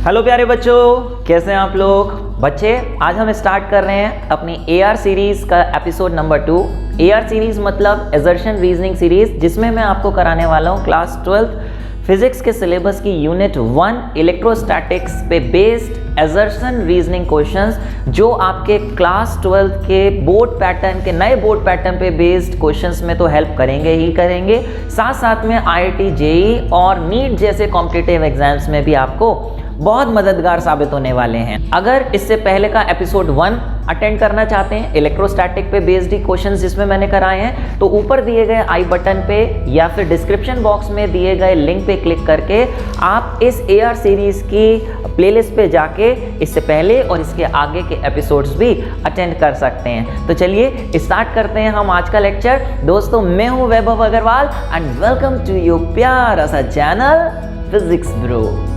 Hello प्यारे बच्चों, कैसे हैं आप लोग। बच्चे आज हम स्टार्ट कर रहे हैं अपनी AR सीरीज़ का एपिसोड नंबर 2। AR सीरीज़ मतलब असर्शन रीजनिंग सीरीज़, जिसमें मैं आपको कराने वाला हूँ क्लास 12 फिजिक्स के सिलेबस की यूनिट 1 इलेक्ट्रोस्टैटिक्स पे बेस्ड असर्शन रीजनिंग क्वेश्चंस, जो आपके क्लास 12 के बोर्ड पैटर्न के नए बोर्ड पैटर्न पे बेस्ड क्वेश्चंस में तो हेल्प करेंगे ही करेंगे, साथ साथ में IIT JEE और नीट जैसे कॉम्पिटिटिव एग्जाम्स में भी आपको बहुत मददगार साबित होने वाले हैं। अगर इससे पहले का एपिसोड 1 अटेंड करना चाहते हैं इलेक्ट्रोस्टैटिक पे बेस्ड ही क्वेश्चंस जिसमें मैंने कराए हैं, तो ऊपर दिए गए आई बटन पे या फिर डिस्क्रिप्शन बॉक्स में दिए गए लिंक पे क्लिक करके आप इस AR सीरीज की प्लेलिस्ट पे जाके इससे पहले और इसके आगे के एपिसोड्स भी अटेंड कर सकते हैं। तो चलिए स्टार्ट करते हैं हम आज का लेक्चर। दोस्तों, मैं हूं Vaibhav Agarwal and welcome to your प्यारा सा चैनल फिजिक्स ब्रो।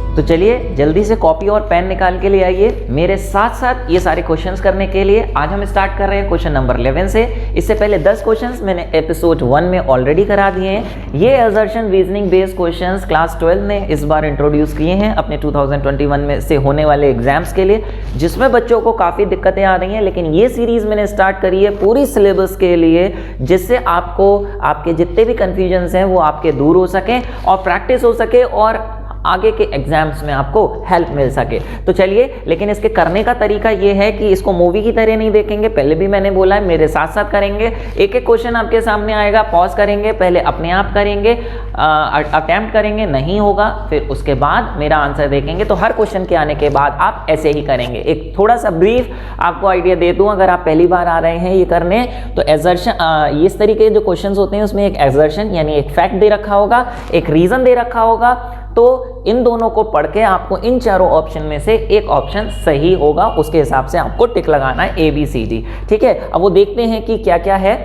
तो चलिए जल्दी से कॉपी और पेन निकाल के लिए आइए मेरे साथ साथ ये सारे क्वेश्चंस करने के लिए। आज हम स्टार्ट कर रहे हैं क्वेश्चन नंबर 11 से। इससे पहले 10 क्वेश्चंस मैंने एपिसोड 1 में ऑलरेडी करा दिए हैं। ये assertion reasoning based questions class 12 ने इस बार इंट्रोड्यूस किए हैं अपने 2021 में से होने वाले एग्जाम्स के लिए, जिसमें बच्चों को काफ़ी दिक्कतें आ रही हैं। लेकिन ये सीरीज़ मैंने स्टार्ट करी है पूरी सिलेबस के लिए, जिससे आपको आपके जितने भी कन्फ्यूजन्स हैं वो आपके दूर हो सकें और प्रैक्टिस हो सके और आगे के एग्जाम्स में आपको हेल्प मिल सके। तो चलिए, लेकिन इसके करने का तरीका ये है कि इसको मूवी की तरह नहीं देखेंगे, पहले भी मैंने बोला है, मेरे साथ साथ करेंगे। एक एक क्वेश्चन आपके सामने आएगा, पॉज करेंगे, पहले अपने आप करेंगे, अटेम्प्ट करेंगे, नहीं होगा फिर उसके बाद मेरा आंसर देखेंगे। तो हर क्वेश्चन के आने के बाद आप ऐसे ही करेंगे। एक थोड़ा सा ब्रीफ आपको आइडिया दे दूं, अगर आप पहली बार आ रहे हैं ये करने, तो एजर्शन इस तरीके के जो क्वेश्चन होते हैं उसमें एक एजर्शन यानी एक फैक्ट दे रखा होगा, एक रीजन दे रखा होगा। तो इन दोनों को पढ़ के आपको इन चारों ऑप्शन में से एक ऑप्शन सही होगा, उसके हिसाब से आपको टिक लगाना है ABCD। ठीक है, अब वो देखते हैं कि क्या क्या है।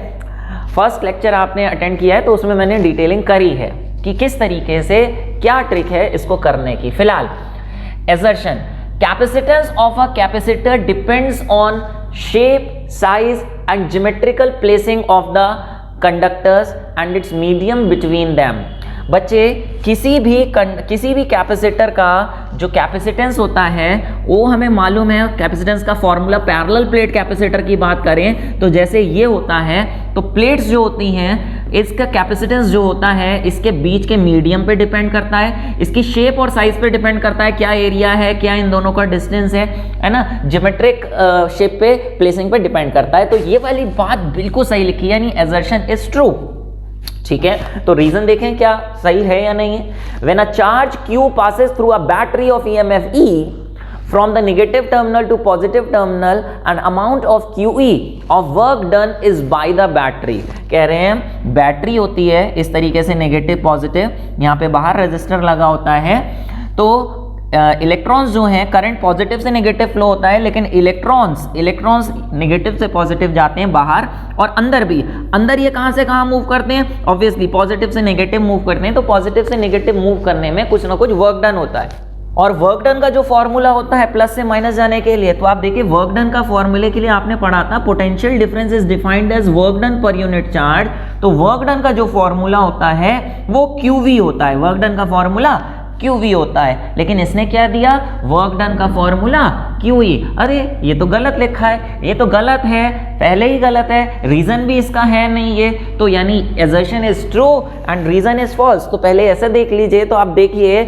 फर्स्ट लेक्चर आपने अटेंड किया है तो उसमें मैंने डिटेलिंग करी है कि किस तरीके से क्या ट्रिक है इसको करने की। फिलहाल assertion, capacitance of a capacitor depends on shape, size and geometrical placing of the conductors and it's medium between them. बच्चे, किसी भी कैपेसिटर का जो कैपेसिटेंस होता है वो हमें मालूम है। कैपेसिटेंस का फॉर्मूला, पैरेलल प्लेट कैपेसिटर की बात करें तो जैसे ये होता है, तो प्लेट्स जो होती हैं इसका कैपेसिटेंस जो होता है इसके बीच के मीडियम पे डिपेंड करता है, इसकी शेप और साइज पे डिपेंड करता है, क्या एरिया है, क्या इन दोनों का डिस्टेंस है ना, ज्योमेट्रिक शेप पे, प्लेसिंग पे डिपेंड करता है। तो ये वाली बात बिल्कुल सही लिखी है, यानी असर्शन इज ट्रू। ठीक है, तो रीजन देखें क्या सही है या नहीं है। When a charge Q passes through a battery of EMF E from the negative terminal to positive terminal, an amount of QE of work done is by the battery। कह रहे हैं बैटरी होती है इस तरीके से नेगेटिव पॉजिटिव, यहाँ पे बाहर रेजिस्टर लगा होता है, तो इलेक्ट्रॉन्स जो हैं, करंट पॉजिटिव से नेगेटिव फ्लो होता है, लेकिन इलेक्ट्रॉन्स नेगेटिव से पॉजिटिव जाते हैं बाहर, और अंदर भी, अंदर ये कहाँ से कहाँ मूव करते हैं, ऑब्वियसली पॉजिटिव से नेगेटिव मूव करते हैं। तो पॉजिटिव से नेगेटिव मूव करने में कुछ ना कुछ वर्क डन होता है, और वर्क डन का जो फॉर्मूला होता है प्लस से माइनस जाने के लिए, तो आप देखिए वर्क डन का फॉर्मूले के लिए आपने पढ़ा था potential difference is defined as work done per unit charge. तो वर्क डन का जो फॉर्मूला होता है वो QV होता है, वर्क डन का फॉर्मूला QV होता है, लेकिन इसने क्या दिया, वर्क डन का फॉर्मूला QE। अरे ये तो गलत लिखा है, ये तो गलत है, पहले ही गलत है, रीजन भी इसका है नहीं ये, तो यानी assertion is true and reason is false. तो पहले ऐसे देख लीजिए, तो आप देखिए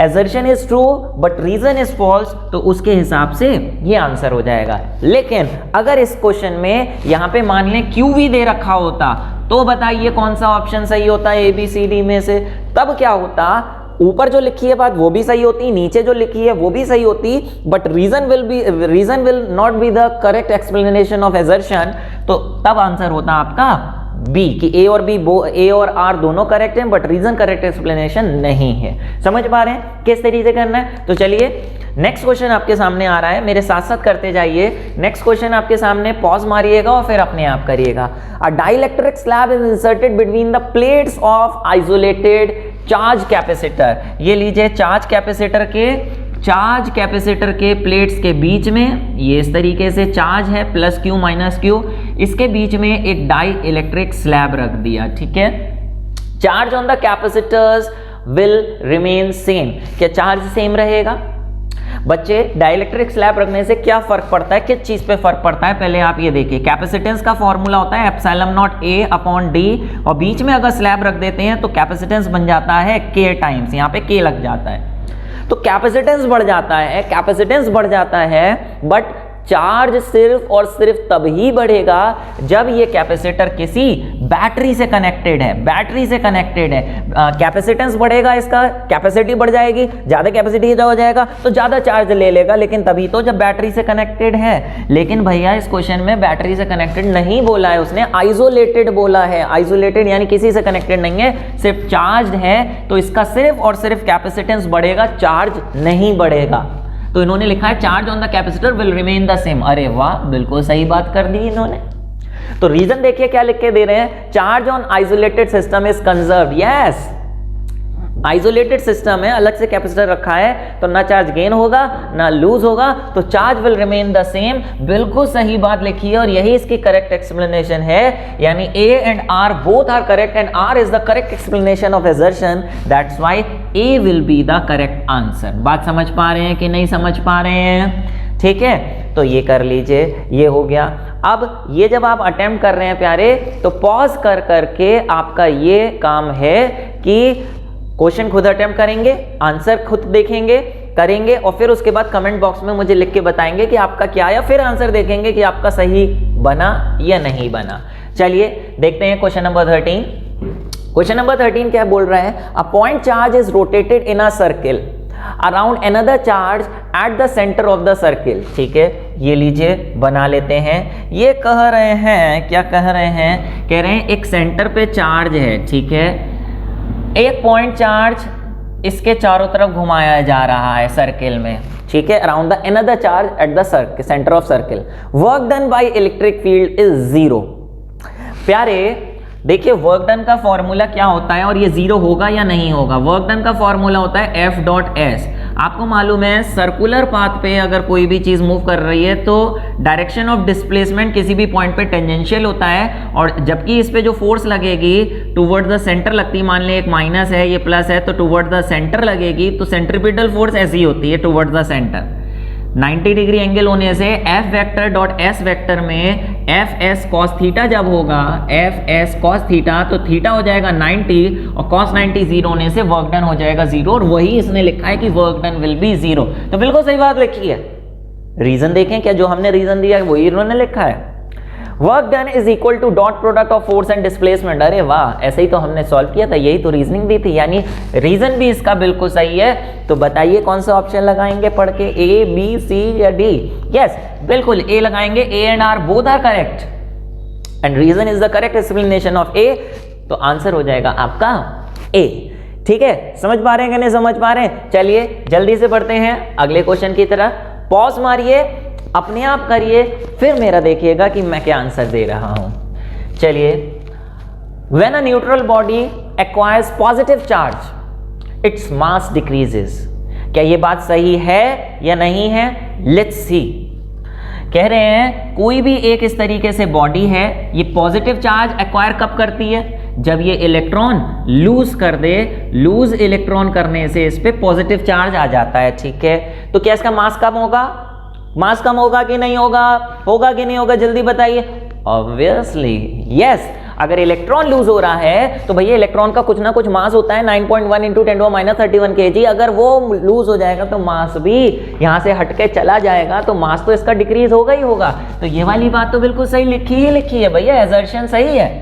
assertion is true but reason is false, तो उसके हिसाब से ये आंसर हो जाएगा। लेकिन अगर इस क्वेश्चन में यहाँ पे मान लें QV दे रखा होता, तो बताइए कौन सा ऑप्शन सही होता है ABCD में से। तब क्या होता, ऊपर जो लिखी है बात वो भी सही होती, नीचे जो लिखी है वो भी सही होती, but reason will not be the correct explanation of assertion. तो तब आंसर होता आपका बी, कि A और R दोनों करेक्ट हैं बट रीजन करेक्ट एक्सप्लेनेशन नहीं है। समझ पा रहे हैं किस तरीके से करना है। तो चलिए नेक्स्ट क्वेश्चन आपके सामने आ रहा है, मेरे साथ साथ करते जाइए। नेक्स्ट क्वेश्चन आपके सामने, पॉज मारिएगा और फिर अपने आप करिएगा। A dielectric slab is inserted between the plates of isolated charge capacitor. ये लीजिए चार्ज कैपेसिटर के प्लेट्स के बीच में ये इस तरीके से चार्ज है प्लस Q माइनस Q, इसके बीच में एक डाई इलेक्ट्रिक स्लैब रख दिया। ठीक है, charge on the capacitors will remain same. क्या चार्ज सेम रहेगा? बच्चे डाइलेक्ट्रिक स्लैब रखने से क्या फर्क पड़ता है, किस चीज पे फर्क पड़ता है, पहले आप ये देखिए। कैपेसिटेंस का फॉर्मूला होता है epsilon not a upon D, और बीच में अगर स्लैब रख देते हैं तो कैपेसिटेंस बन जाता है के टाइम्स, यहाँ पे के लग जाता है, तो कैपेसिटेंस बढ़ जाता है, कैपेसिटेंस बढ़ जाता है, बट चार्ज सिर्फ और सिर्फ तब ही बढ़ेगा जब ये कैपेसिटर किसी बैटरी से कनेक्टेड है, बैटरी से कनेक्टेड है। कैपेसिटेंस बढ़ेगा, इसका कैपेसिटी बढ़ जाएगी, ज्यादा कैपेसिटी हो जाएगा तो ज्यादा चार्ज ले लेगा, लेकिन तभी तो जब बैटरी से कनेक्टेड है। लेकिन भैया इस क्वेश्चन में बैटरी से कनेक्टेड नहीं बोला है, उसने आइसोलेटेड बोला है। आइसोलेटेड यानी किसी से कनेक्टेड नहीं है, सिर्फ चार्ज है, तो इसका सिर्फ और सिर्फ कैपेसिटेंस बढ़ेगा, चार्ज नहीं बढ़ेगा। तो इन्होंने लिखा है charge on the capacitor will remain the same. अरे वाह, बिल्कुल सही बात कर दी इन्होंने। तो रीजन देखिए क्या लिख के दे रहे हैं, charge on isolated system is conserved. Yes, isolated system है, अलग से कैपेसिटर रखा है, तो ना चार्ज गेन होगा ना लूज होगा, तो charge will remain the same. बिल्कुल सही बात लिखी है और यही इसकी करेक्ट एक्सप्लेनेशन है। यानी A and R both are correct and R is the correct explanation of assertion, that's why A will be the correct answer. बात समझ पा रहे हैं कि नहीं समझ पा रहे हैं? ठीक है, तो ये कर लीजिए, ये हो गया। अब ये जब आप अटेम्प्ट कर रहे हैं प्यारे, तो पॉज कर करके आपका ये काम है कि क्वेश्चन खुद अटेम्प्ट करेंगे, आंसर खुद देखेंगे, करेंगे, और फिर उसके बाद कमेंट बॉक्स में मुझे लिख के बताएंगे कि आपका क्या आया, फिर आंसर देखेंगे कि आपका सही बना या नहीं बना। चलिए देखते हैं क्वेश्चन नंबर 13। क्वेश्चन नंबर 13 क्या बोल रहा है, a point charge is rotated in a circle around another charge at the centre of the circle. ठीक है, ये लीजिए बना लेते हैं। ये कह रहे हैं, क्या कह रहे हैं, कह रहे हैं एक सेंटर पे चार्ज है, ठीक है, एक पॉइंट चार्ज इसके चारों तरफ घुमाया जा रहा है सर्किल में, ठीक है, around the another charge at the centre of circle. Work done by electric field is 0। प्यारे देखिए वर्क डन का फॉर्मूला क्या होता है और ये 0 होगा या नहीं होगा। वर्क डन का फॉर्मूला होता है F डॉट एस। आपको मालूम है सर्कुलर पाथ पे अगर कोई भी चीज मूव कर रही है तो डायरेक्शन ऑफ डिस्प्लेसमेंट किसी भी पॉइंट पे टेंजेंशियल होता है, और जबकि इस पे जो फोर्स लगेगी टुवर्ड द सेंटर लगती है। मान लें एक माइनस है, ये प्लस है, तो टुवर्ड द सेंटर लगेगी, तो सेंट्रीपिटल फोर्स ऐसी होती है toward the centre. 90 degree angle होने से F vector dot S vector में एफ एस कॉस थीटा जब होगा, एफ एस कॉस थीटा, तो थीटा हो जाएगा 90 और कॉस 90 0 होने से वर्क डन हो जाएगा 0, और वही इसने लिखा है कि वर्क डन विल बी 0। तो बिल्कुल सही बात लिखी है। रीजन देखें, क्या जो हमने रीजन दिया है वही इन्होंने लिखा है। Work done is equal to dot product of force and displacement. अरे वाह, ऐसे ही तो हमने सॉल्व किया था, यही तो रीजनिंग दी थी, यानी रीजन भी इसका बिल्कुल सही है। तो बताइए कौन सा ऑप्शन लगाएंगे पढ़ के, ए बी सी या डी? यस, बिल्कुल ए लगाएंगे। A and R both are correct and reason is the correct explanation of A, तो आंसर हो जाएगा आपका ए। ठीक है, समझ पा रहे हैं कि नहीं समझ पा रहे हैं? चलिए जल्दी से बढ़ते हैं अगले क्वेश्चन की तरफ। पॉज मारिए, अपने आप करिए, फिर मेरा देखिएगा कि मैं क्या आंसर दे रहा हूं। चलिए, when a neutral body acquires positive charge its mass decreases. क्या ये बात सही है या नहीं है? Let's see. कह रहे हैं कोई भी एक इस तरीके से बॉडी है, ये पॉजिटिव चार्ज एक्वायर कब करती है? जब ये इलेक्ट्रॉन लूज कर दे, लूज इलेक्ट्रॉन करने से इस पे पॉजिटिव चार्ज आ जाता है। ठीक है, तो क्या इसका मास कम होगा? मास कम होगा कि नहीं होगा? होगा कि नहीं होगा? जल्दी बताइए। Obviously yes. अगर इलेक्ट्रॉन लूज हो रहा है तो भैया इलेक्ट्रॉन का कुछ ना कुछ मास होता है, 9.1 × 10⁻31 kg। अगर वो लूज हो जाएगा तो मास भी यहां से हटके चला जाएगा, तो मास तो इसका डिक्रीज होगा ही होगा। तो ये वाली बात तो बिल्कुल सही लिखी है भैया, एजर्शन सही है।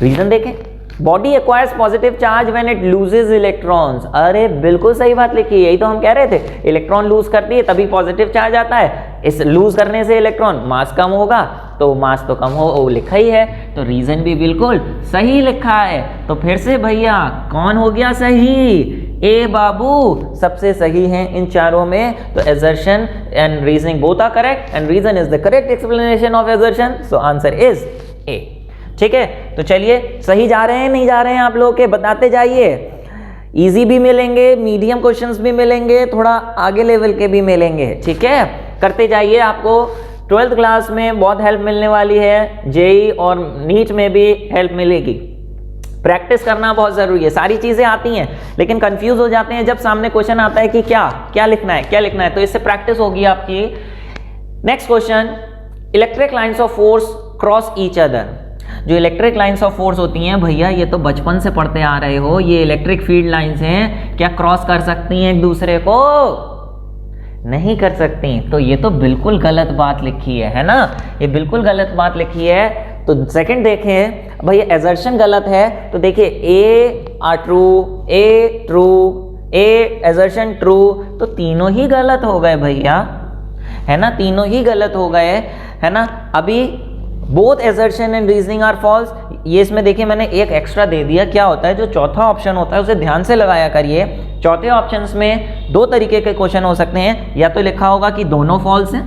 रीजन देखें, body acquires positive charge when it loses electrons. अरे बिल्कुल सही बात लिखी है, यही तो हम कह रहे थे, इलेक्ट्रॉन लूज करती है तभी पॉजिटिव चार्ज आता है। इस लूज करने से इलेक्ट्रॉन मास कम होगा, तो मास तो कम हो, वो लिखा ही है, तो रीजन भी बिल्कुल सही लिखा है। तो फिर से भैया कौन हो गया सही? ए बाबू सबसे सही है इन चारों में। तो assertion and reasoning both are correct and reason is the correct explanation of assertion, so answer is A। ठीक है, तो चलिए सही जा रहे हैं नहीं जा रहे हैं आप लोग के, बताते जाइए। इजी भी मिलेंगे, मीडियम क्वेश्चंस भी मिलेंगे, थोड़ा आगे लेवल के भी मिलेंगे। ठीक है, करते जाइए, आपको 12th क्लास में बहुत हेल्प मिलने वाली है, जेई और नीट में भी हेल्प मिलेगी। प्रैक्टिस करना बहुत जरूरी है। सारी चीजें आती हैं लेकिन कंफ्यूज हो जाते हैं जब सामने क्वेश्चन आता है कि क्या लिखना है, तो इससे प्रैक्टिस होगी आपकी। Next question, electric lines of force cross each other. जो इलेक्ट्रिक लाइंस ऑफ फोर्स होती हैं भैया, ये तो बचपन से पढ़ते आ रहे हो, ये इलेक्ट्रिक फील्ड लाइंस हैं, क्या क्रॉस कर सकती हैं एक दूसरे को? नहीं कर सकती। तो ये तो बिल्कुल गलत बात लिखी है ना, ये बिल्कुल गलत बात लिखी है। तो सेकंड देखें भैया, एजर्शन गलत है, तो देखिए A R true, A true, A assertion true, तो तीनों ही गलत हो गए भैया, है ना, तीनों ही गलत हो गए, है ना। अभी both assertion and reasoning are false, ये इसमें देखिए मैंने एक एक्स्ट्रा दे दिया। क्या होता है, जो चौथा ऑप्शन होता है उसे ध्यान से लगाया करिए। चौथे ऑप्शंस में दो तरीके के क्वेश्चन हो सकते हैं, या तो लिखा होगा कि दोनों फॉल्स हैं,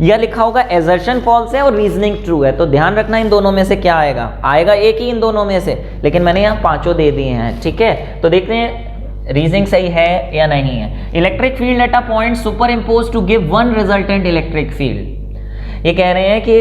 या लिखा होगा एजर्शन फॉल्स है और रीजनिंग ट्रू है। तो ध्यान रखना इन दोनों में से क्या आएगा एक ही इन दोनों में से, लेकिन मैंने यहाँ पांचों दे दिए हैं, ठीक है। तो देखते हैं रीजनिंग सही है या नहीं है। Electric field at a point superimpose to give one resultant electric field. ये कह रहे हैं कि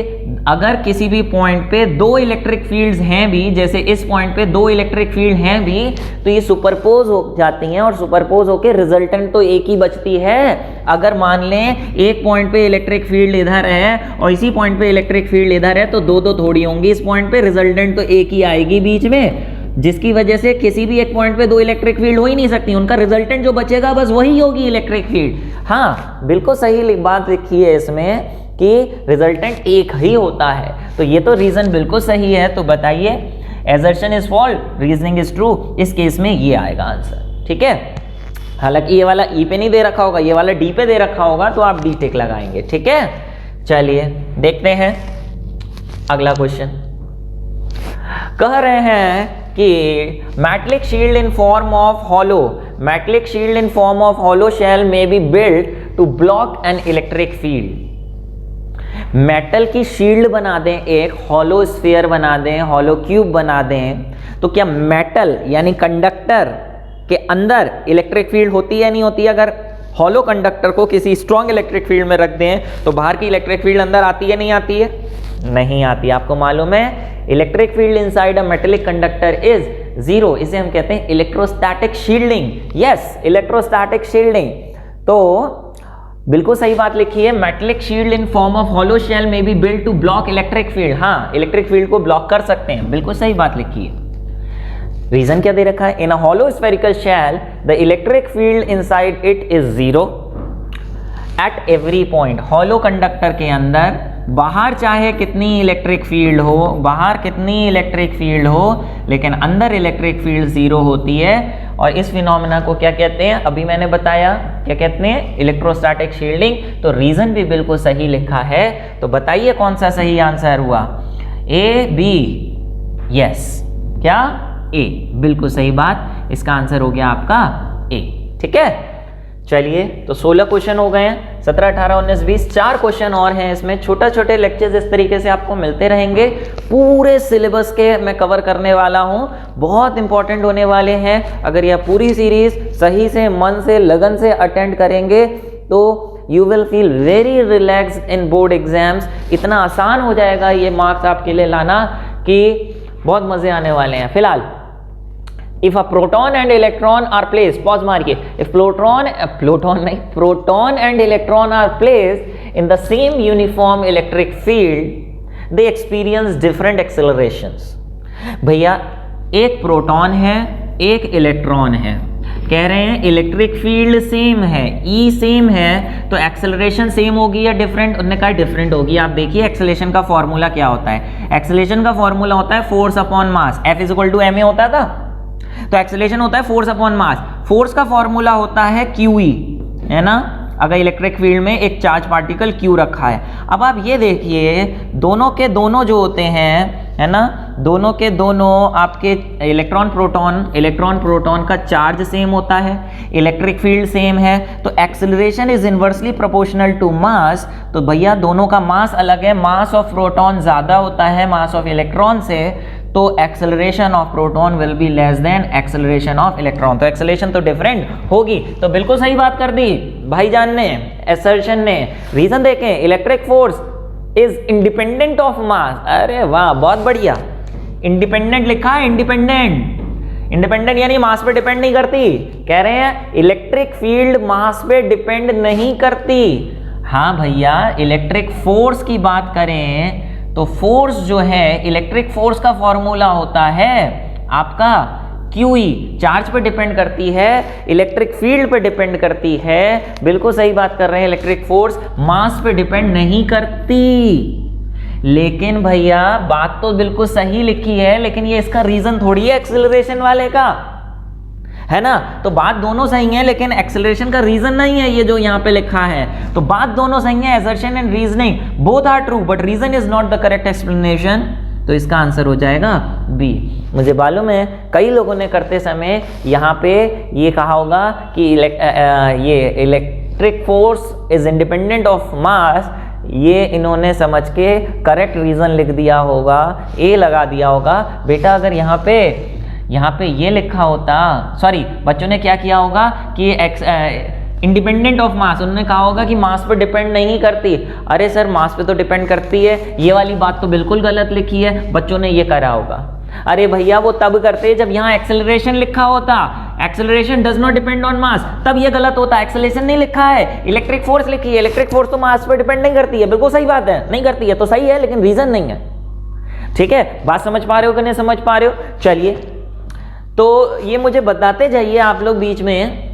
अगर किसी भी पॉइंट पे दो इलेक्ट्रिक फील्ड्स हैं भी, जैसे इस पॉइंट पे दो इलेक्ट्रिक फील्ड हैं भी, तो ये सुपरपोज हो जाती हैं और सुपरपोज होकर रिजल्टेंट तो एक ही बचती है। अगर मान लें एक पॉइंट पे इलेक्ट्रिक फील्ड इधर है और इसी पॉइंट पे इलेक्ट्रिक फील्ड इधर है, तो दो दो थोड़ी होंगी इस पॉइंट पे, रिजल्टेंट तो एक ही आएगी बीच में, जिसकी वजह से किसी भी एक पॉइंट पे दो इलेक्ट्रिक फील्ड हो ही नहीं सकती। उनका रिजल्टेंट जो बचेगा बस वही होगी इलेक्ट्रिक फील्ड। हाँ, बिल्कुल सही बात लिखी है इसमें कि रिजल्टेंट एक ही होता है। तो ये तो रीजन बिल्कुल सही है। तो बताइए, assertion is false, reasoning is true, इस केस में ये आएगा आंसर, ठीक है। हालांकि ये वाला ई पे नहीं दे रखा होगा, ये वाला डी पे दे रखा होगा, तो आप डी टिक लगाएंगे, ठीक है। चलिए देखते हैं अगला क्वेश्चन। कह रहे हैं कि metallic shield in form of hollow shell में be build to block an electric field. Metal की शील्ड बना दें, एक हॉलो स्फीयर बना दें, हॉलो क्यूब बना दें, तो क्या मेटल यानी कंडक्टर के अंदर इलेक्ट्रिक फील्ड होती है नहीं होती? अगर हॉलो कंडक्टर को किसी स्ट्रॉन्ग इलेक्ट्रिक फील्ड में रख दें तो बाहर की इलेक्ट्रिक फील्ड अंदर आती है नहीं आती है? नहीं आती। आपको मालूम है electric field inside a metallic conductor is zero. इसे हम कहते हैं electrostatic shielding. Yes, electrostatic shielding. तो बिल्कुल सही बात लिखी है, metallic shield in form of hollow shell में be build to block electric field. हाँ, इलेक्ट्रिक फील्ड को ब्लॉक कर सकते हैं, बिल्कुल सही बात लिखी है। रीजन क्या दे रखा है? In a hollow spherical shell the electric field inside it is zero at every point. Hollow conductor के अंदर बाहर चाहे कितनी इलेक्ट्रिक फील्ड हो, बाहर कितनी इलेक्ट्रिक फील्ड हो, लेकिन अंदर इलेक्ट्रिक फील्ड जीरो होती है। और इस फिनोमेना को क्या कहते हैं? अभी मैंने बताया, क्या कहते हैं? Electrostatic shielding. तो रीजन भी बिल्कुल सही लिखा है। तो बताइए कौन सा सही आंसर हुआ? ए, बी? यस, क्या? ए, बिल्कुल सही बात। इसका आंसर हो गया आपका ए, ठीक है। चलिए, तो 16 क्वेश्चन हो गए हैं, 17, 18, 19, 20, 4 क्वेश्चन और हैं इसमें। छोटे छोटे लेक्चर्स इस तरीके से आपको मिलते रहेंगे। पूरे सिलेबस के मैं कवर करने वाला हूं, बहुत इंपॉर्टेंट होने वाले हैं। अगर यह पूरी सीरीज सही से, मन से, लगन से अटेंड करेंगे तो you will feel very relaxed in board exams. इतना आसान हो जाएगा ये मार्क्स आपके लिए लाना कि बहुत मजे आने वाले हैं। फिलहाल if a proton and electron are placed, pause मारिए, if proton and electron are placed in the same uniform electric field they experience different accelerations। भैया एक प्रोटॉन है, एक इलेक्ट्रॉन है, कह रहे हैं इलेक्ट्रिक फील्ड सेम है, ई सेम है, तो एक्सेलरेशन सेम होगी या डिफरेंट? उन्होंने कहा डिफरेंट होगी। आप देखिए एक्सेलरेशन का फॉर्मूला क्या होता है। एक्सेलरेशन का फॉर्मूला होता है force upon mass. F = ma होता था, तो एक्सेलरेशन होता है फोर्स अपॉन मास। फोर्स का फॉर्मूला होता है QE, है ना, अगर इलेक्ट्रिक फील्ड में एक चार्ज पार्टिकल Q रखा है। अब आप ये देखिए, दोनों के दोनों जो होते हैं, है ना, दोनों के दोनों आपके इलेक्ट्रॉन प्रोटॉन का चार्ज सेम होता है, इलेक्ट्रिक फील्ड सेम है, तो acceleration is inversely proportional to mass. तो भैया दोनों का मास अलग है, मास ऑफ प्रोटॉन ज़्यादा होता है मास ऑफ इलेक्ट्रॉन से, तो acceleration of proton will be less than acceleration of electron. तो एक्सेलरेशन तो डिफरेंट होगी। तो बिल्कुल सही बात कर दी भाईजान ने, असर्शन ने। रीजन देखें, electric force is independent of mass. अरे वाह, बहुत बढ़िया, इंडिपेंडेंट लिखा है, इंडिपेंडेंट यानी मास पे डिपेंड नहीं करती। कह रहे हैं इलेक्ट्रिक फील्ड मास पे डिपेंड नहीं करती। हाँ भैया, इलेक्ट्रिक फोर्स की बात करें तो फोर्स जो है, इलेक्ट्रिक फोर्स का फॉर्मूला होता है आपका QE, चार्ज पे डिपेंड करती है, इलेक्ट्रिक फील्ड पे डिपेंड करती है। बिल्कुल सही बात कर रहे हैं, इलेक्ट्रिक फोर्स मास पे डिपेंड नहीं करती। लेकिन भैया बात तो बिल्कुल सही लिखी है, लेकिन ये इसका रीजन थोड़ी है एक्सेलरेशन वाले का, है ना। तो बात दोनों सही है, लेकिन एक्सेलरेशन का रीजन नहीं है ये जो यहाँ पे लिखा है। तो बात दोनों सही है, assertion and reasoning both are true, but reason is not the correct explanation. तो इसका आंसर हो जाएगा बी। मुझे मालूम है कई लोगों ने करते समय यहाँ पे ये कहा होगा कि ये electric force is independent of mass, ये इन्होंने समझ के करेक्ट रीजन लिख दिया होगा, ए लगा दिया होगा। बेटा अगर यहाँ पे ये लिखा होता, सॉरी बच्चों ने क्या किया होगा कि इंडिपेंडेंट ऑफ मास, उन्होंने कहा होगा कि मास पर डिपेंड नहीं करती। अरे सर मास पे तो डिपेंड करती है, ये वाली बात तो बिल्कुल गलत लिखी है, बच्चों ने ये करा होगा। अरे भैया वो तब करते जब यहाँ एक्सेलरेशन लिखा होता, acceleration does not depend on मास, तब ये गलत होता। एक्सेलरेशन नहीं लिखा है, इलेक्ट्रिक फोर्स लिखी है, इलेक्ट्रिक फोर्स तो मास पर डिपेंड नहीं करती है। बिल्कुल सही बात है, नहीं करती है तो सही है, लेकिन रीजन नहीं है। ठीक है, बात समझ पा रहे हो कि नहीं समझ पा रहे हो? चलिए, तो ये मुझे बताते जाइए आप लोग बीच में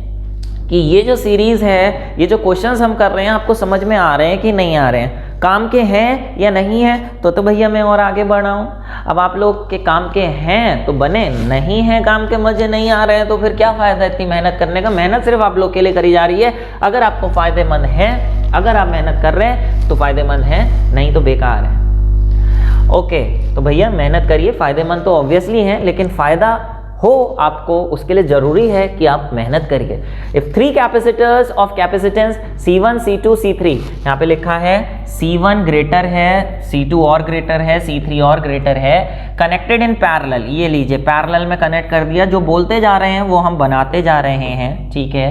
कि ये जो सीरीज है, ये जो क्वेश्चंस हम कर रहे हैं, आपको समझ में आ रहे हैं कि नहीं आ रहे हैं, काम के हैं या नहीं है। तो भैया मैं और आगे बढ़ाऊं। अब आप लोग के काम के हैं तो बने, नहीं है काम के मजे नहीं आ रहे हैं तो फिर क्या फायदा इतनी मेहनत करने का। मेहनत सिर्फ आप लोग के लिए करी जा रही है। अगर आपको फायदेमंद है, अगर आप मेहनत कर रहे हैं तो फायदेमंद है, नहीं तो बेकार है। ओके, तो भैया मेहनत करिए, फायदेमंद तो ऑब्वियसली है, लेकिन फायदा हो आपको उसके लिए जरूरी है कि आप मेहनत करिए। If 3 capacitors of capacitance C1 C2 C3, यहाँ पे लिखा है C1 ग्रेटर है, C2 और ग्रेटर है, C3 और ग्रेटर है, कनेक्टेड इन पैरेलल, ये लीजिए पैरेलल में कनेक्ट कर दिया। जो बोलते जा रहे हैं वो हम बनाते जा रहे हैं, ठीक है।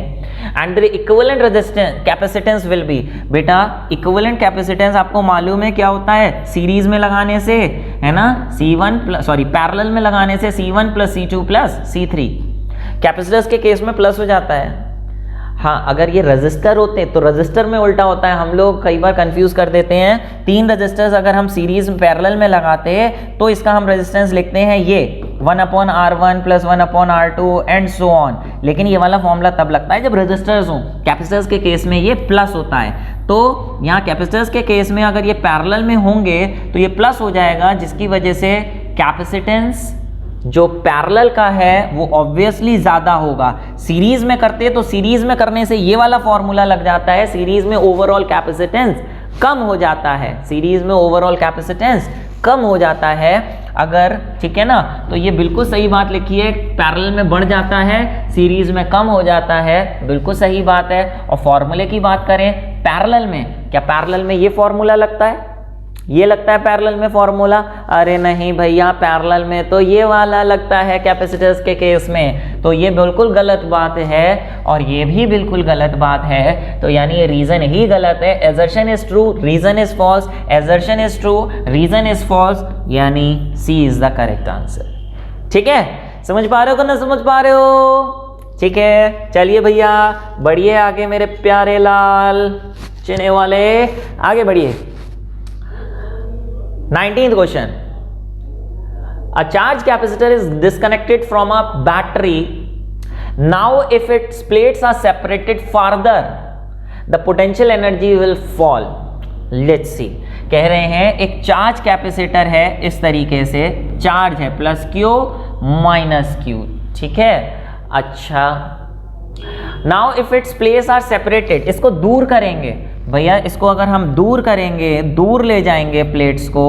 And the equivalent resistance capacitance will be, बेटा इक्विवेलेंट कैपेसिटेंस आपको मालूम है क्या होता है, सीरीज में लगाने से, है ना, पैरेलल में लगाने से C1 plus C2 plus C3। Capacitors के केस में प्लस हो जाता है। हाँ, अगर ये रजिस्टर होते तो रजिस्टर में उल्टा होता है, हम लोग कई बार कंफ्यूज कर देते हैं। 3 रजिस्टर्स अगर हम सीरीज पैरेलल में लगाते हैं तो इसका हम रेजिस्टेंस लिखते हैं ये 1/R1 plus 1/R2 and so on. लेकिन ये वाला फॉर्मूला तब लगता है जब रजिस्टर्स हों। कैपेसिटर्स के केस में ये प्लस होता है, तो यहाँ कैपेसिटर्स के केस में अगर ये पैरेलल में होंगे तो ये प्लस हो जाएगा, जिसकी वजह से कैपेसिटेंस जो पैरेलल का है वो ऑब्वियसली ज्यादा होगा। सीरीज में करते तो सीरीज में करने से ये वाला फॉर्मूला लग जाता है, सीरीज में ओवरऑल कैपेसिटेंस कम हो जाता है, सीरीज में ओवरऑल कैपेसिटेंस कम हो जाता है अगर, ठीक है ना। तो ये बिल्कुल सही बात लिखी है, पैरेलल में बढ़ जाता है, सीरीज में कम हो जाता है, बिल्कुल सही बात है। और फॉर्मूले की बात करें पैरेलल में, क्या पैरेलल में ये फॉर्मूला लगता है, ये लगता है पैरेलल में फॉर्मूला? अरे नहीं भैया, पैरेलल में तो ये वाला लगता है कैपेसिटर्स के केस में। तो ये बिल्कुल गलत बात है और ये भी बिल्कुल गलत बात है। तो यानी ये रीजन ही गलत है। Assertion is true, reason is false, assertion is true, reason is false, यानी C is the correct answer. ठीक है, समझ पा रहे हो कि ना समझ पा रहे हो? ठीक है, चलिए भैया बढ़िए आगे मेरे प्यारे लाल चने वाले, आगे बढ़िए। 19th question. A charged capacitor is disconnected from a battery. Now if its plates are separated further, the potential energy will fall. Let's see. कह रहे हैं एक चार्ज कैपेसिटर है, इस तरीके से चार्ज है प्लस Q माइनस Q, ठीक है। अच्छा, now if it's plates are separated, इसको दूर करेंगे भैया, इसको अगर हम दूर करेंगे, दूर ले जाएंगे प्लेट्स को,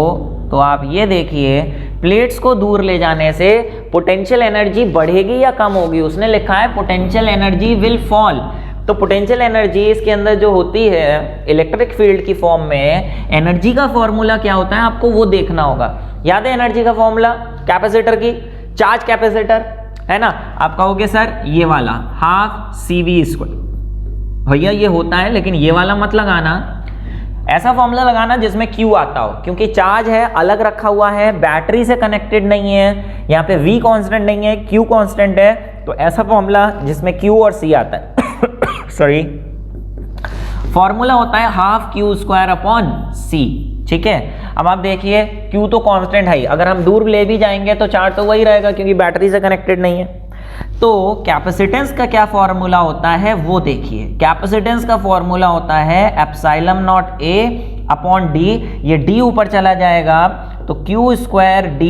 तो आप ये देखिए प्लेट्स को दूर ले जाने से पोटेंशियल एनर्जी बढ़ेगी या कम होगी? उसने लिखा है पोटेंशियल एनर्जी विल फॉल। तो पोटेंशियल एनर्जी इसके अंदर जो होती है इलेक्ट्रिक फील्ड की फॉर्म में, एनर्जी का फॉर्मूला क्या होता है आपको वो देखना होगा। याद है एनर्जी का फॉर्मूला कैपेसिटर की, चार्ज कैपेसिटर है ना, आप कहोगे सर ये वाला ½ CV²। भैया ये होता है, लेकिन ये वाला मत लगाना। ऐसा फॉर्मूला लगाना जिसमें Q आता हो, क्योंकि चार्ज है अलग रखा हुआ है, बैटरी से कनेक्टेड नहीं है, यहाँ पे V कांस्टेंट नहीं है, Q कांस्टेंट है, तो ऐसा फॉर्मूला जिसमें Q और C आता है सॉरी, फॉर्मूला होता है half Q square upon C। ठीक है, अब आप देखिए Q तो कांस्टेंट है ही, अगर हम दूर ले भी जाएंगे तो चार्ज तो वही रहेगा क्योंकि बैटरी से कनेक्टेड नहीं है। तो कैपेसिटेंस का क्या फॉर्मूला होता है वो देखिए, कैपेसिटेंस का फॉर्मूला होता है epsilon not A upon D, ये D ऊपर चला जाएगा तो Q square D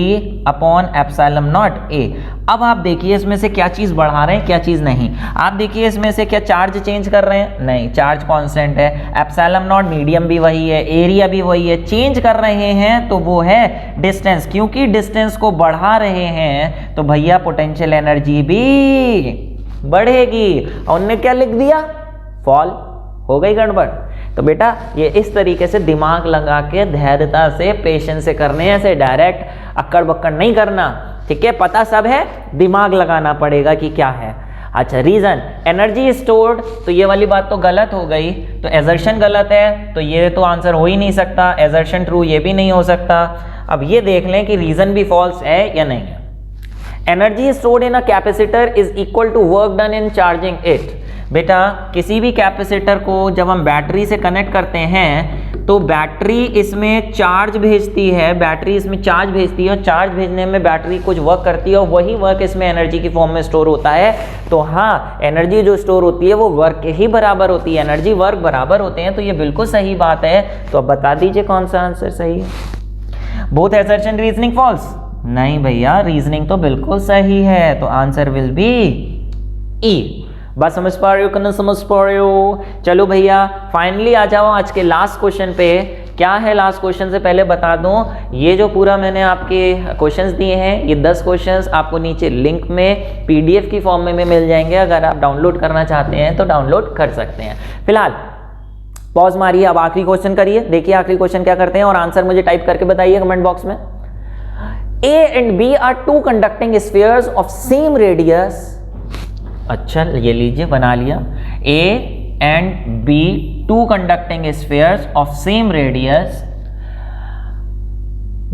upon epsilon not A। अब आप देखिए इसमें से क्या चीज़ बढ़ा रहे हैं क्या चीज़ नहीं, आप देखिए इसमें से क्या चार्ज चेंज कर रहे हैं, नहीं, चार्ज कांस्टेंट है, एप्सिलॉन नॉट मीडियम भी वही है, एरिया भी वही है, चेंज कर रहे हैं तो वो है डिस्टेंस, क्योंकि डिस्टेंस को बढ़ा रहे हैं तो भैया पोटेंशियल एनर्जी भी बढ़ेगी। और उनने क्या लिख दिया, फॉल, हो गई गड़बड़। तो बेटा ये इस तरीके से दिमाग लगा के धैर्यता से पेशेंस से करने हैं, ऐसे डायरेक्ट अक्कड़ बक्कड़ नहीं करना। ठीक है, पता सब है, दिमाग लगाना पड़ेगा कि क्या है। अच्छा, रीजन एनर्जी स्टोर्ड, तो ये वाली बात तो गलत हो गई, तो एजर्शन गलत है तो ये तो आंसर हो ही नहीं सकता, एजर्शन ट्रू ये भी नहीं हो सकता। अब ये देख लें कि रीजन भी फॉल्स है या नहीं है। Energy stored in a capacitor is equal to work done in charging it. बेटा किसी भी कैपेसिटर को जब हम बैटरी से कनेक्ट करते हैं तो बैटरी इसमें चार्ज भेजती है, बैटरी इसमें चार्ज भेजती है और चार्ज भेजने में बैटरी कुछ वर्क करती है और वही वर्क इसमें एनर्जी की फॉर्म में स्टोर होता है। तो हाँ, एनर्जी जो स्टोर होती है वो वर्क के ही बराबर होती है, एनर्जी वर्क बराबर होते हैं, तो ये बिल्कुल सही बात है। तो अब बता दीजिए कौन सा आंसर सही है। बोथ असर्शन रीजनिंग फॉल्स, नहीं भैया रीजनिंग तो बिल्कुल सही है, तो आंसर विल बी ई। बात समझ पा रहे हो कि नहीं समझ पा रहे हो? चलो भैया फाइनली आ जाओ आज के लास्ट क्वेश्चन पे। क्या है लास्ट क्वेश्चन से पहले बता दूं, ये जो पूरा मैंने आपके क्वेश्चंस दिए हैं ये 10 क्वेश्चंस आपको नीचे लिंक में PDF की फॉर्म में मिल जाएंगे, अगर आप डाउनलोड करना चाहते हैं तो डाउनलोड कर सकते हैं। फिलहाल पॉज मारिए, अब आखिरी क्वेश्चन करिए, देखिए आखिरी क्वेश्चन क्या करते हैं और आंसर मुझे टाइप करके बताइए कमेंट बॉक्स में। A and B are two conducting spheres of same radius। अच्छा ये लीजिए बना लिया, A and B two conducting spheres of same radius,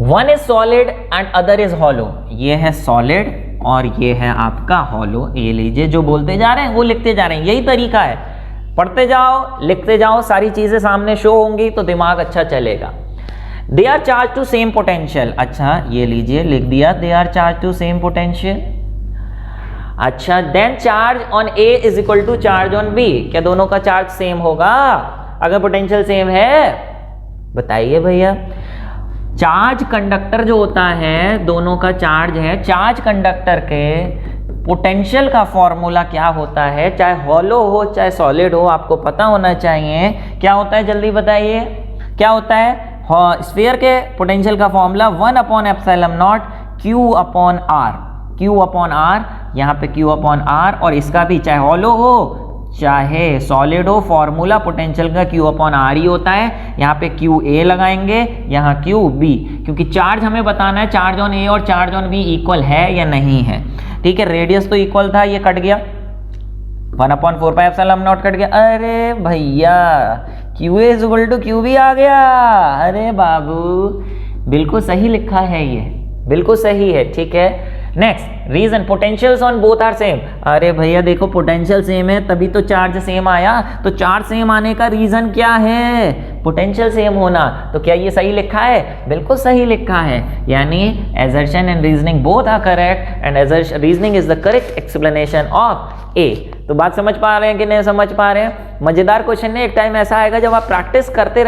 one is solid and other is hollow। ये है solid और ये है आपका hollow। ये लीजिए, जो बोलते जा रहे हैं वो लिखते जा रहे हैं, यही तरीका है, पढ़ते जाओ लिखते जाओ, सारी चीजें सामने शो होंगी तो दिमाग अच्छा चलेगा। They are charged to same potential। अच्छा ये लीजिए लिख दिया, they are charged to same potential। अच्छा then charge on A is equal to charge on B। क्या दोनों का चार्ज सेम होगा अगर पोटेंशियल सेम है? बताइए भैया। चार्ज कंडक्टर जो होता है, दोनों का चार्ज है, चार्ज कंडक्टर के पोटेंशियल का फॉर्मूला क्या होता है, चाहे हॉलो हो चाहे सॉलिड हो, आपको पता होना चाहिए। क्या होता है जल्दी बताइए, क्या होता है? स्फीयर के पोटेंशियल का formula 1 upon epsilon not Q upon R। Q upon R, यहाँ पे Q अपॉन R, और इसका भी चाहे हॉलो हो चाहे सॉलिड हो, फॉर्मूला पोटेंशियल का Q अपॉन R ही होता है। यहाँ पे QA लगाएंगे, यहाँ QB, क्योंकि चार्ज हमें बताना है चार्ज ऑन A और चार्ज ऑन B इक्वल है या नहीं है। ठीक है, रेडियस तो इक्वल था, ये कट गया, 1/4 पाई एप्सिलॉन नॉट कट गया। अरे भैया QA is equal to QB आ गया। अरे बाबू बिल्कुल सही लिखा है, ये बिल्कुल सही है। ठीक है, next reason potentials on both are same. अरे भैया देखो पोटेंशियल सेम है तभी तो चार्ज सेम आया, तो चार्ज सेम आने का रीजन क्या है? पोटेंशियल सेम होना। तो क्या ये सही लिखा है? बिल्कुल सही लिखा है, यानी assertion and reasoning both are correct and reasoning is the correct explanation of A। तो बात समझ पा रहे हैं कि नहीं समझ पा रहे हैं? मजेदार क्वेश्चन है, एक टाइम ऐसा आएगा जब आप प्रैक्टिस करते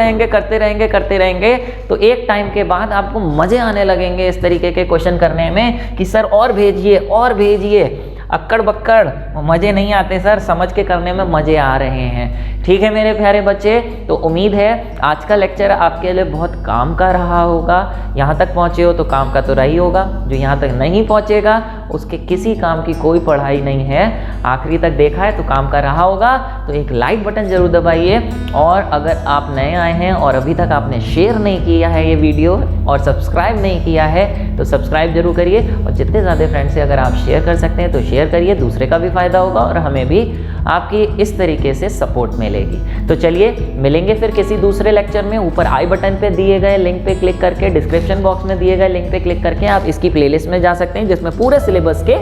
रहेंगे तो एक टाइम के बाद आपको मजे आने लगेंगे इस तरीके के क्वेश्चन करने में कि सर और भेजिए, अक्कड़ बक्कड़ मजे नहीं आते सर, समझ के करने में मजे आ रहे हैं। ठीक है मेरे प्यारे बच्चे, तो उम्मीद है आज का लेक्चर आपके लिए बहुत काम का रहा होगा। यहाँ तक पहुँचे हो तो काम का तो रही होगा, जो यहाँ तक नहीं पहुँचेगा उसके किसी काम की कोई पढ़ाई नहीं है। आखिरी तक देखा है तो काम का रहा होगा, तो एक लाइक बटन जरूर दबाइए, और अगर आप नए आए हैं और अभी तक आपने शेयर नहीं किया है ये वीडियो और सब्सक्राइब नहीं किया है तो सब्सक्राइब जरूर करिए, और जितने ज़्यादा फ्रेंड्स से अगर आप शेयर कर सकते हैं तो शेयर करिए, दूसरे का भी फायदा होगा और हमें भी आपकी इस तरीके से सपोर्ट मिलेगी। तो चलिए मिलेंगे फिर किसी दूसरे लेक्चर में। ऊपर आई बटन पे दिए गए लिंक पे क्लिक करके, डिस्क्रिप्शन बॉक्स में दिए गए लिंक पे क्लिक करके आप इसकी प्लेलिस्ट में जा सकते हैं, जिसमें पूरे सिलेबस के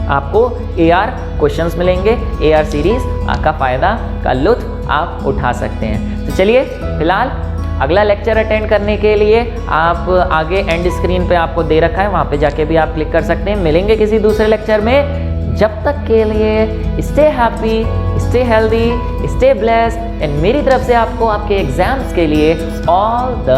आपको AR क्वेश्चंस मिलेंगे। AR सीरीज का फ़ायदा का लुत्फ आप उठा सकते हैं। तो चलिए फिलहाल अगला लेक्चर अटेंड करने के लिए आप आगे एंड स्क्रीन पे आपको दे रखा है, वहाँ पे जाके भी आप क्लिक कर सकते हैं। मिलेंगे किसी दूसरे लेक्चर में। जब तक के लिए stay happy, stay healthy, stay blessed and मेरी तरफ से आपको आपके एग्जाम्स के लिए ऑल द